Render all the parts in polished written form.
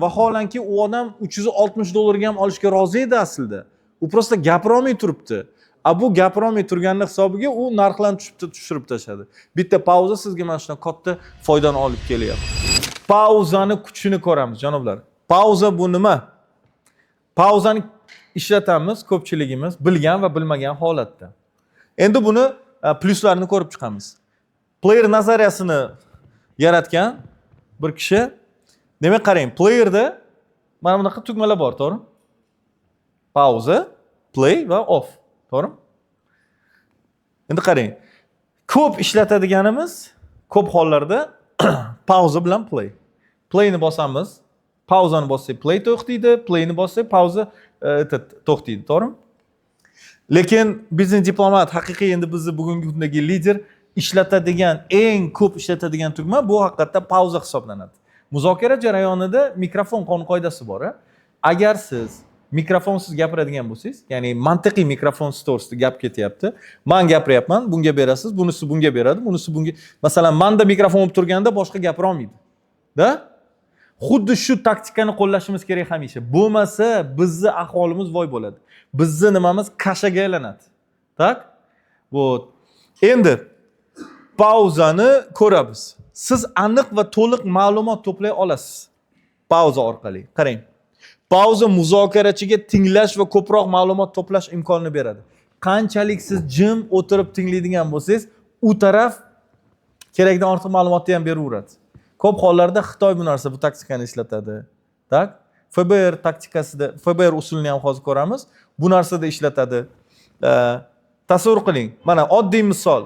Vaholanki u odam 360 dollarga ham olishga rozi edi aslida. U prosta gapirolmay turibdi. Bu gapirolmay turganning hisobiga u narxlarni tushirib tashladi. Bitta pauza sizga mana shunday katta foydani olib kelyapti. Pauzani kuchini ko'ramiz, janoblar. Pauza bu nima? Pauzani ishlatamiz ko'pchiligimiz bilgan va bilmagan holatda. Endi buni plyuslarini ko'rib chiqamiz. Player nazariyasini yaratgan bir kishi. Demak, qarang, playerda mana bunaqa tugmalar bor, to'g'rimi? Pauza, play va off, to'g'rimi? Endi qarang, ko'p ishlatadiganimiz ko'p hollarda pauza bilan play. Playni bosamiz, pauzani bossak play to'xtaydi, playni bossak pauza to'xtaydi, to'g'rimi? Lekin biznes diplomat haqiqiy endi bizni bugungi kundagi lider ishlatadigan, eng ko'p ishlatadigan tugma bu haqiqatda pauza hisoblanadi. Muzokara jarayonida mikrofon qonun-qoidasi bor. Agar siz mikrofonsiz gapiradigan bo'lsangiz, ya'ni mantiqiy mikrofon to'g'risida gap ketyapti. Men gapiryapman, bunga berasiz, bunisi bunga beradi, bunisi bunga. Masalan, menda mikrofon olib turganda boshqa gapira olmaydi. Da? Xuddi shu taktikani qo'llashimiz kerak hamisha. Bo'lmasa, bizning ahvolimiz voy bo'ladi. Bizning nimamiz kashaga aylanadi. Tak? Vot. Endi pauzani ko'ramiz. Siz aniq va to'liq ma'lumot to'play olasiz. Pauza orqali. Qarang. Pauza muzokarachiga tinglash va ko'proq ma'lumot to'plash imkonini beradi. Qanchalik siz jim o'tirib tinglaydigan bo'lsangiz, u taraf kerakdan ortiq ma'lumotni ham beraveradi. Ko'p hollarda Xitoy bu narsa, bu taktikani ishlatadi. Tak? FBR taktikasida, FBR usulini ham hozir ko'ramiz. Bu narsada ishlatadi. Tasavvur qiling. Mana oddiy misol.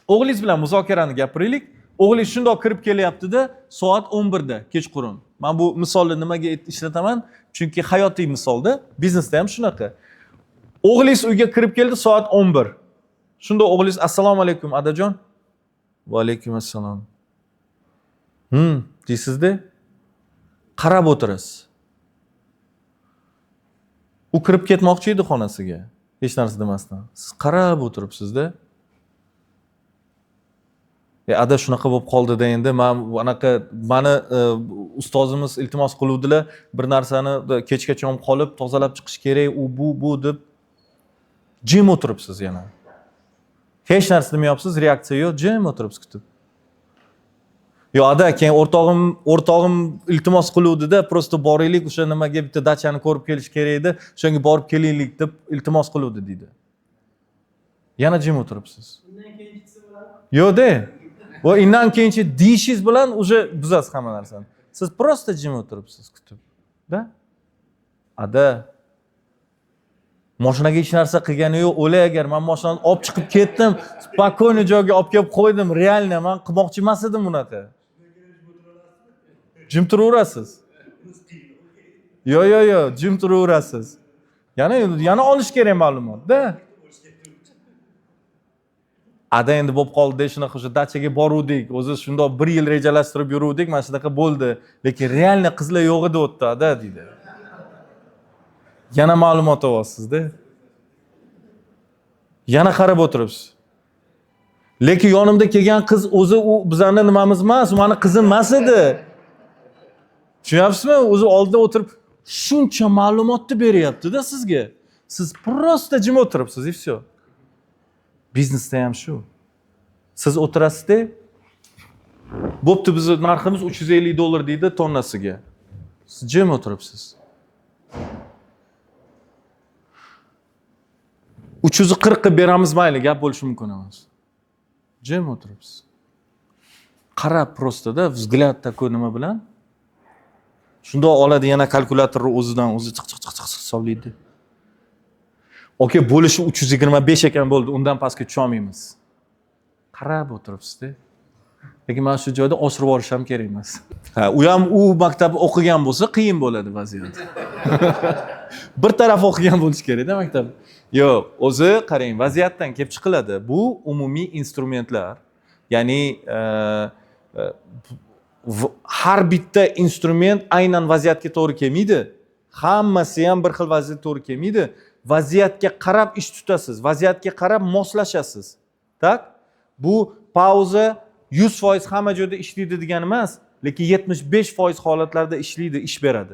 O'g'lingiz bilan muzokarani gapiraylik. O'g'lingiz shundoq kirib kelyapti-da, soat 11 da kechqurun. Men bu misolni nimaga ishlataman? Chunki hayotiy misolda, biznesda ham shunaqa. O'g'lingiz uyga kirib keldi soat 11. Shunda o'g'lingiz assalomu alaykum adajon. Va alaykum assalom. Deysizda? Qarab o'tirasiz. U kirib ketmoqchi edi xonasiga. Hech narsa demasdan. Siz qarab o'tiribsiz-da. Ada shunaqa bo'lib qoldi-da endi men anaqa meni ustozimiz iltimos qiluvdilar, bir narsani kechgacha ham qolib tozalab chiqish kerak, u bu deb jim o'tiribsiz yana. Hech narsa demayapsiz, reaksiya yo'q, jim o'tiribsiz kutib. Yo ada, keyin o'rtog'im iltimos qiluvdi-da, prosta boraylik, o'sha nimaga bitta dachani ko'rib kelish kerak edi, o'shanga borib kelaylik deb iltimos qiluvdi deydi. Yana jim o'tiribsiz. Undan keyinchisi bilan? Yo'q-da. Va indan keyinchi deyishingiz bilan уже buzasiz hamma narsani. Siz prosta jim o'tiribsiz kutib. Da? Ada. Mashinaga hech narsa qilgani yo'q. O'lay agar men mashinani olib chiqib ketdim, spokойный joyga olib kelib qo'ydim, realni men qilmoqchi emas edim bunaqa. Jim turaverasiz. Yo'q, jim turaverasiz. Yana olish kerak ma'lumot-da. Ada endi bo'lib qoldi, shunaqa o'sha dachaga boruvdik, o'zi shundoq 1 yil rejalashtirib yuruvdik, mana shunaqa bo'ldi. Lekin realni qizlar yo'q edi o'tda, ada deydi. Yana ma'lumot olyapsiz-da. Yana qarab o'tiribsiz. Lekin yonimda kelgan qiz o'zi u bizning nimamiz emas, meni qizim emas edi. Tushunyapsizmi? O'zi oldida o'tirib shuncha ma'lumotni beryapti-da sizga. Siz prosta jim o'tiribsiz, и всё. Biznesda ham shu. Siz o'tirasizda, bo'pti bizning narximiz 350 dollar deydi tonnasiga. Siz jim o'tiribsiz. 340 qilib beramiz mayli, gap bo'lishi mumkin emas. Jim o'tiribsiz. Qarab prosta-da, vzglad takoy nima bilan? Shundoq oladi yana kalkulyatorni o'zidan o'zi chiq hisoblaydi. Okey, bo'lishi 325 ekan bo'ldi, undan pastga tusha olmaymiz. Qarab o'tiribsiz-da. Lekin men shu joyda oshirib olish ham kerak emas. U ham u maktabni o'qigan bo'lsa, qiyin bo'ladi vaziyat. Bir taraf o'qigan bo'lish kerak-da maktab. Yo'q, o'zi qarang, vaziyatdan kelib chiqiladi. Bu umumiy instrumentlar. Ya'ni har bitta instrument aynan vaziyatga to'g'ri kelmaydi. Hammasi ham bir xil vaziyatga to'g'ri kelmaydi. Vaziyatga qarab ish tutasiz, vaziyatga qarab moslashasiz. Tak? Bu pauza 100% hamma joyda ishlaydi degani emas. lekin 75% holatlarda ishlaydi, ish beradi.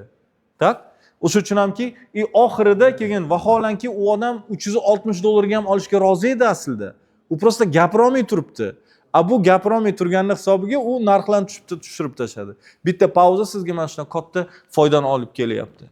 Tak? O'sha uchun hamki, oxirida keyin vaholanki u odam $360 ham olishga rozi edi aslida. U prosta gapirolmay turibdi. Bu gapirolmay turganning hisobiga u narxlarni tushirib tashladi. Bitta pauza sizga mana shunday katta foydani olib kelyapti.